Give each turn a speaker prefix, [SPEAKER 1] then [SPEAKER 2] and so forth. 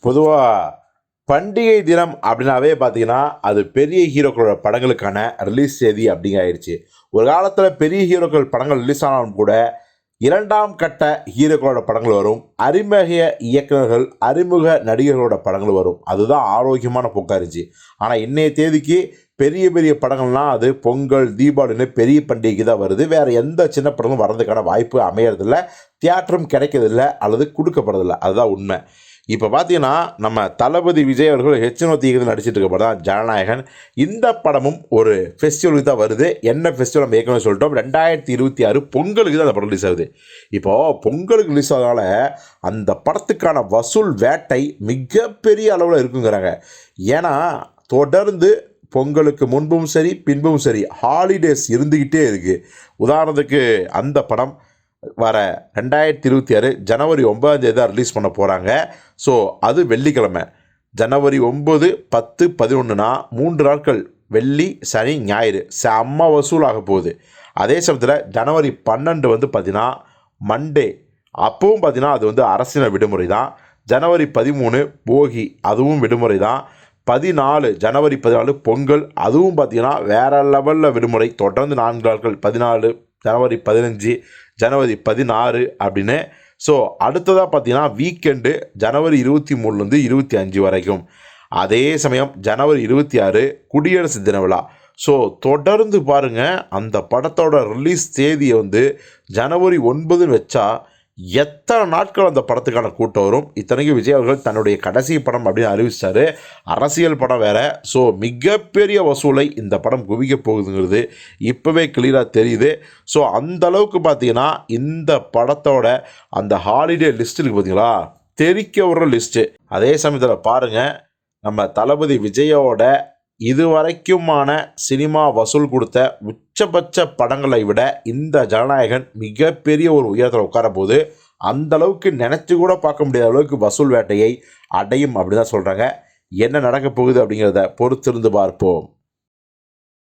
[SPEAKER 1] பொதுவாக பண்டிகை தினம் அப்படின்னாவே பார்த்தீங்கன்னா அது பெரிய ஹீரோக்களோட படங்களுக்கான ரிலீஸ் தேதி அப்படிங்க ஆயிடுச்சு. ஒரு காலத்தில் பெரிய ஹீரோக்கள் படங்கள் ரிலீஸ் ஆனாலும் கூட இரண்டாம் கட்ட ஹீரோக்களோட படங்கள் வரும், அறிமுக இயக்குநர்கள் அறிமுக நடிகர்களோட படங்கள் வரும். அதுதான் ஆரோக்கியமான போக்கா இருந்துச்சு. ஆனால் இன்றைய தேதிக்கு பெரிய பெரிய படங்கள்லாம் அது பொங்கல் தீபாவளின்னு பெரிய பண்டிகைக்கு தான் வருது. வேறு எந்த சின்ன படமும் வர்றதுக்கான வாய்ப்பு அமையறதில்ல, தியேட்டரும் கிடைக்கிறதில்ல அல்லது கொடுக்கப்படுறதில்ல. அதுதான் உண்மை. இப்போ பார்த்தீங்கன்னா நம்ம தளபதி விஜய் அவர்கள் ஹெச்னோத்தி இயக்கத்தில் நடிச்சிட்டு இருக்க படம் தான் ஜனநாயகன். இந்த படமும் ஒரு ஃபெஸ்டிவலுக்கு தான் வருது. என்ன ஃபெஸ்டிவல் நம்ம ஏற்கனவே சொல்லிட்டோம், 2026 பொங்கலுக்கு தான் அந்த படம் ரிலீஸ் ஆகுது. இப்போது பொங்கலுக்கு ரிலீஸ் ஆகிறதால அந்த படத்துக்கான வசூல் வேட்டை மிகப்பெரிய அளவில் இருக்குங்கிறாங்க. ஏன்னா தொடர்ந்து பொங்கலுக்கு முன்பும் சரி பின்பும் சரி ஹாலிடேஸ் இருந்துக்கிட்டே இருக்குது. உதாரணத்துக்கு அந்த படம் வர 2026 ஜனவரி 9 தான் ரிலீஸ் பண்ண போகிறாங்க. ஸோ அது வெள்ளிக்கிழமை ஜனவரி 9, 10, 11னா 3 நாட்கள், வெள்ளி சனி ஞாயிறு செம்ம வசூலாக போகுது. அதே சமயத்தில் ஜனவரி 12 வந்து பார்த்திங்கன்னா மண்டே, அப்பவும் பார்த்திங்கன்னா அது வந்து அரசியல் விடுமுறை தான். ஜனவரி 13 போகி, அதுவும் விடுமுறை தான். 14 ஜனவரி 14 பொங்கல், அதுவும் பார்த்திங்கன்னா வேறு லெவலில் விடுமுறை. தொடர்ந்து 4 நாட்கள் 14, ஜனவரி 15, ஜனவரி 16 அப்படின்னு. ஸோ அடுத்ததாக பார்த்தீங்கன்னா வீக்கெண்டு ஜனவரி 23லேருந்து 25 வரைக்கும். அதே சமயம் ஜனவரி 26 குடியரசு தின விழா. ஸோ தொடர்ந்து பாருங்கள், அந்த படத்தோட ரிலீஸ் தேதியை வந்து ஜனவரி 9ன்னு வச்சா எத்தனை நாட்கள் அந்த படத்துக்கான கூட்டம் வரும். இத்தனைக்கும் விஜய் அவர்கள் தன்னுடைய கடைசி படம் அப்படின்னு அறிவிச்சார், அரசியல் படம் வேறு. ஸோ மிகப்பெரிய வசூலை இந்த படம் குவிக்க போகுதுங்கிறது இப்போவே கிளியராக தெரியுது. ஸோ அந்தளவுக்கு பார்த்தீங்கன்னா இந்த படத்தோட அந்த ஹாலிடே லிஸ்ட் இருக்குது பார்த்தீங்களா, தெரிக்க விடுற லிஸ்ட்டு. அதே சமயத்தில் பாருங்கள், நம்ம தளபதி விஜயோட இதுவரைக்குமான சினிமா வசூல் கொடுத்த உச்சபட்ச படங்களை விட இந்த ஜனநாயகன் மிகப்பெரிய ஒரு உயரத்தில் உட்கார போது அந்தளவுக்கு நினச்சி கூட பார்க்க முடியாத அளவுக்கு வசூல் வேட்டையை அடையும் அப்படி தான் சொல்கிறாங்க. என்ன நடக்க போகுது அப்படிங்கிறத பொறுத்திருந்து பார்ப்போம்.